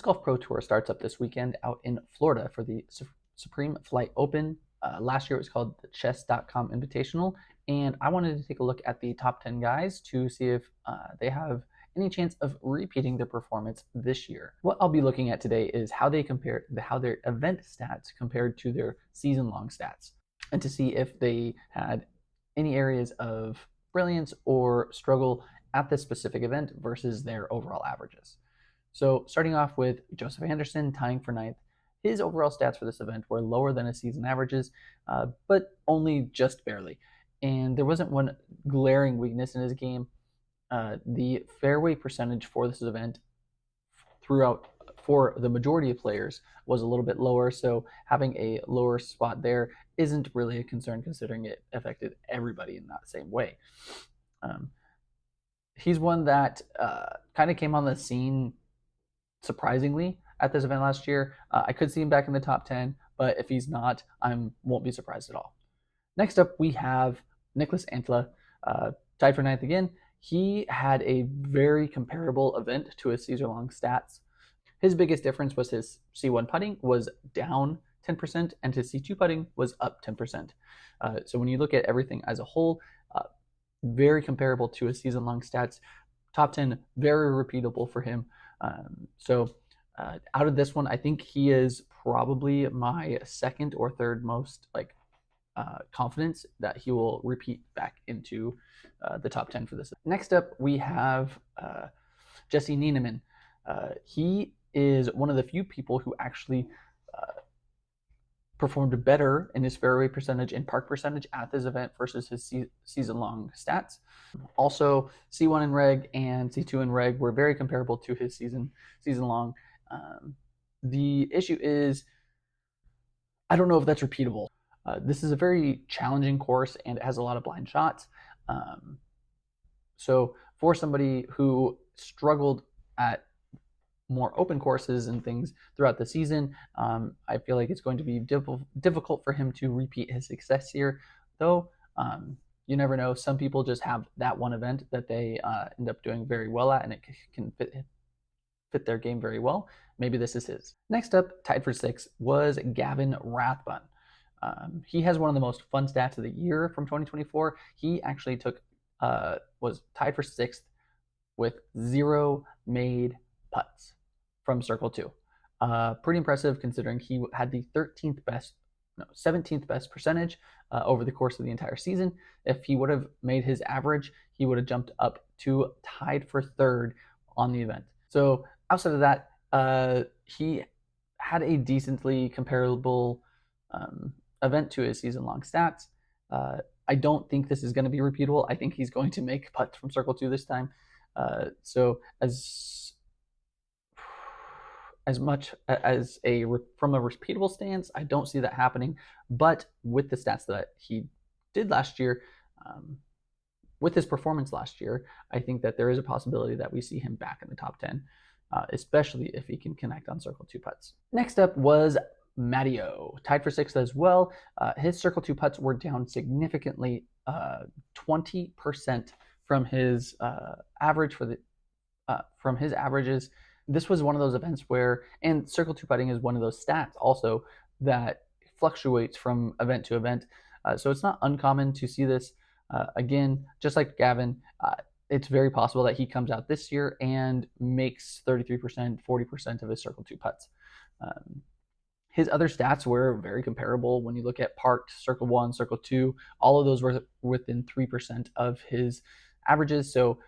Golf Pro Tour starts up this weekend out in Florida for the Supreme Flight Open. Last year it was called the Chess.com Invitational, and I wanted to take a look at the top 10 guys to see if they have any chance of repeating their performance this year. What I'll be looking at today is how they compare how their event stats compared to their season-long stats, and to see if they had any areas of brilliance or struggle at this specific event versus their overall averages. So starting off with Joseph Anderson tying for ninth, his overall stats for this event were lower than his season averages, but only just barely. And there wasn't one glaring weakness in his game. The fairway percentage for this event throughout for the majority of players was a little bit lower, so having a lower spot there isn't really a concern considering it affected everybody in that same way. He's one that kind of came on the scene surprisingly at this event last year. I could see him back in the top 10, but if he's not, I won't be surprised at all. Next up, we have Niklas Anttile, tied for ninth again. He had a very comparable event to his season-long stats. His biggest difference was his C1 putting was down 10%, and his C2 putting was up 10%. So when you look at everything as a whole, very comparable to his season-long stats. Top 10, very repeatable for him. Out of this one, I think he is probably my second or third most confidence that he will repeat back into the top 10 for this. Next up, we have Jesse Nieneman. He is one of the few people who actually performed better in his fairway percentage and park percentage at this event versus his season-long stats. Also, C1 in reg and C2 in reg were very comparable to his season-long. The issue is, I don't know if that's repeatable. This is a very challenging course and it has a lot of blind shots. So for somebody who struggled at more open courses and things throughout the season, I feel like it's going to be difficult for him to repeat his success here, though you never know. Some people just have that one event that they end up doing very well at, and it can fit their game very well. Maybe this is his. Next up, tied for sixth, was Gavin Rathbun. He has one of the most fun stats of the year from 2024. He actually was tied for sixth with 0 made putts from Circle 2. Pretty impressive considering he had the 17th best percentage over the course of the entire season. If he would have made his average, he would have jumped up to tied for third on the event. So outside of that, he had a decently comparable event to his season-long stats. I don't think this is going to be repeatable. I think he's going to make putts from Circle 2 this time. So as much as from a repeatable stance, I don't see that happening. But with the stats that he did last year, with his performance last year, I think that there is a possibility that we see him back in the top 10, especially if he can connect on Circle 2 putts. Next up was Matteo, tied for sixth as well. His Circle 2 putts were down significantly, 20% from his average from his averages. This was one of those events where, and Circle 2 putting is one of those stats also that fluctuates from event to event. So it's not uncommon to see this. Again, just like Gavin, it's very possible that he comes out this year and makes 33%, 40% of his Circle 2 putts. His other stats were very comparable. When you look at parked, Circle 1, Circle 2, all of those were within 3% of his averages. So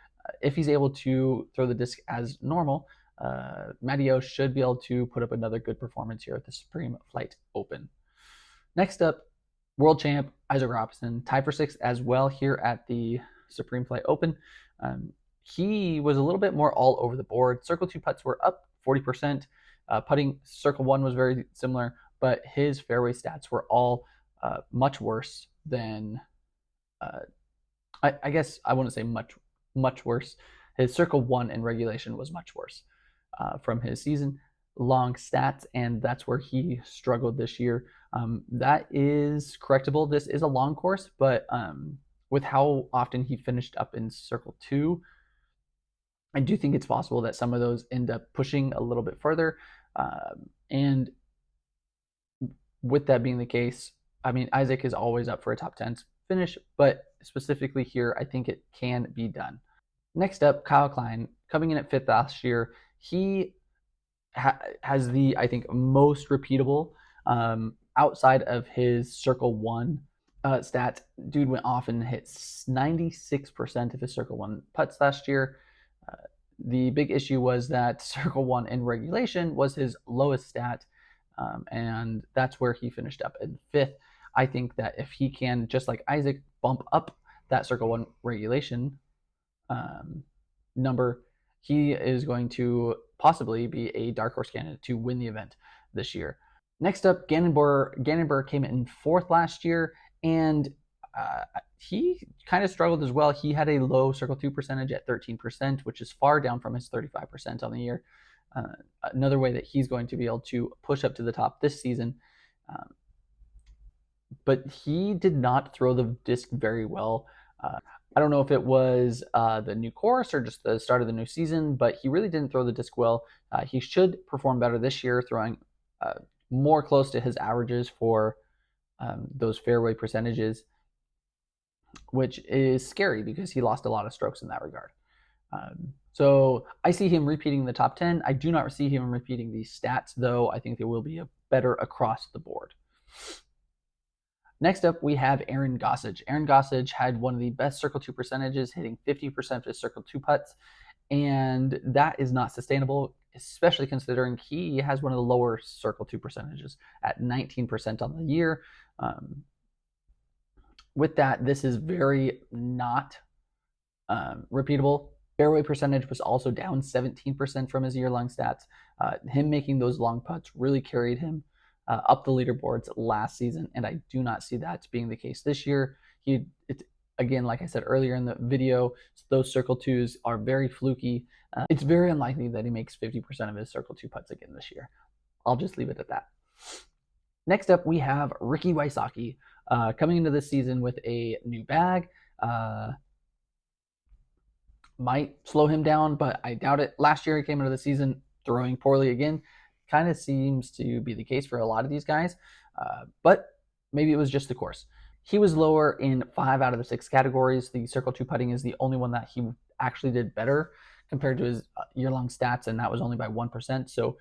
if he's able to throw the disc as normal, Matteo should be able to put up another good performance here at the Supreme Flight Open. Next up, world champ Isaac Robson, tied for sixth as well here at the Supreme Flight Open. He was a little bit more all over the board. Circle 2 putts were up 40%. Putting Circle 1 was very similar, but his fairway stats were all much worse than, I guess I wouldn't say much worse. His Circle 1 in regulation was much worse from his season-long stats, and that's where he struggled this year. That is correctable. This is a long course, but with how often he finished up in Circle 2, I do think it's possible that some of those end up pushing a little bit further. And with that being the case, I mean, Isaac is always up for a top 10 finish, but specifically here, I think it can be done. Next up, Kyle Klein, coming in at 5th last year. He has the, I think, most repeatable outside of his Circle 1 stats. Dude went off and hit 96% of his Circle 1 putts last year. The big issue was that Circle 1 in regulation was his lowest stat, and that's where he finished up in 5th. I think that if he can, just like Isaac, bump up that Circle 1 regulation number, he is going to possibly be a dark horse candidate to win the event this year. Next up, Gannon came in 4th last year, and he kind of struggled as well. He had a low Circle 2 percentage at 13%, which is far down from his 35% on the year. Another way that he's going to be able to push up to the top this season. But he did not throw the disc very well. I don't know if it was the new course or just the start of the new season, but he really didn't throw the disc well. He should perform better this year, throwing more close to his averages for those fairway percentages, which is scary because he lost a lot of strokes in that regard. So I see him repeating the top 10. I do not see him repeating these stats, though. I think they will be better across the board. Next up, we have Aaron Gossage. Aaron Gossage had one of the best Circle 2 percentages, hitting 50% of his Circle 2 putts, and that is not sustainable, especially considering he has one of the lower Circle 2 percentages at 19% on the year. With that, this is very not repeatable. Fairway percentage was also down 17% from his year-long stats. Him making those long putts really carried him up the leaderboards last season, and I do not see that being the case this year. Again, like I said earlier in the video, those Circle 2s are very fluky. It's very unlikely that he makes 50% of his Circle 2 putts again this year. I'll just leave it at that. Next up, we have Ricky Wysocki coming into this season with a new bag. Might slow him down, but I doubt it. Last year, he came into the season throwing poorly again. Kind of seems to be the case for a lot of these guys, but maybe it was just the course. He was lower in 5 out of the 6 categories. The Circle 2 putting is the only one that he actually did better compared to his year-long stats, and that was only by 1%. So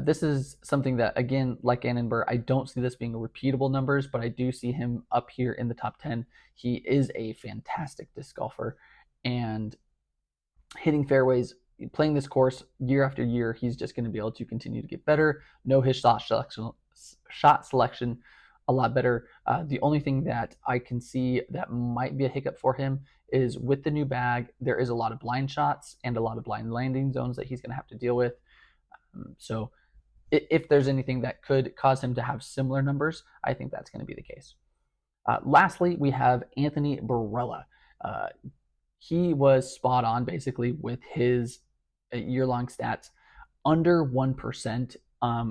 this is something that, again, like Gannon, I don't see this being repeatable numbers, but I do see him up here in the top 10. He is a fantastic disc golfer, and hitting fairways, playing this course year after year, he's just going to be able to continue to get better. Know his shot selection a lot better. The only thing that I can see that might be a hiccup for him is with the new bag, there is a lot of blind shots and a lot of blind landing zones that he's going to have to deal with. So if there's anything that could cause him to have similar numbers, I think that's going to be the case. Lastly, we have Anthony Barela. He was spot on basically with his year-long stats, under 1%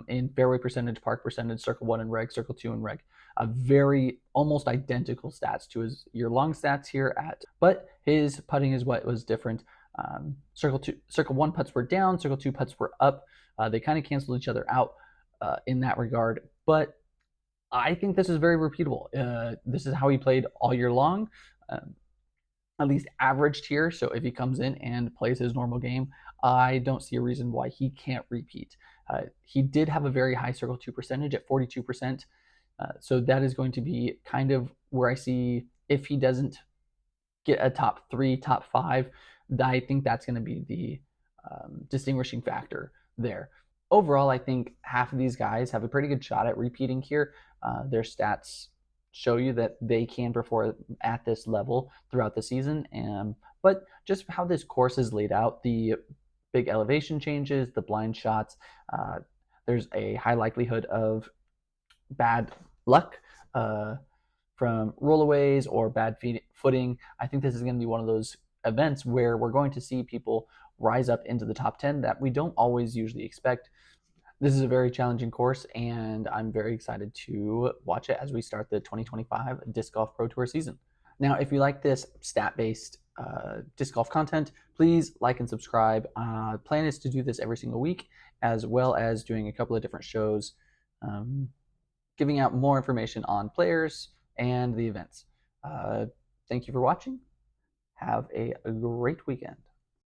in fairway percentage, park percentage, Circle 1 and reg, Circle 2 and reg. Very almost identical stats to his year-long stats here but his putting is what was different. Circle 1 putts were down, Circle 2 putts were up. They kind of canceled each other out in that regard, but I think this is very repeatable. This is how he played all year long. At least averaged here. So if he comes in and plays his normal game, I don't see a reason why he can't repeat. He did have a very high Circle 2 percentage at 42%. So that is going to be kind of where I see if he doesn't get a top 3, top 5, I think that's going to be the distinguishing factor there. Overall, I think half of these guys have a pretty good shot at repeating here. Their stats show you that they can perform at this level throughout the season. But just how this course is laid out, the big elevation changes, the blind shots, there's a high likelihood of bad luck from rollaways or bad footing. I think this is going to be one of those events where we're going to see people rise up into the top 10 that we don't always usually expect. This is a very challenging course, and I'm very excited to watch it as we start the 2025 Disc Golf Pro Tour season. Now, if you like this stat-based disc golf content, please like and subscribe. Plan is to do this every single week, as well as doing a couple of different shows, giving out more information on players and the events. Thank you for watching. Have a great weekend.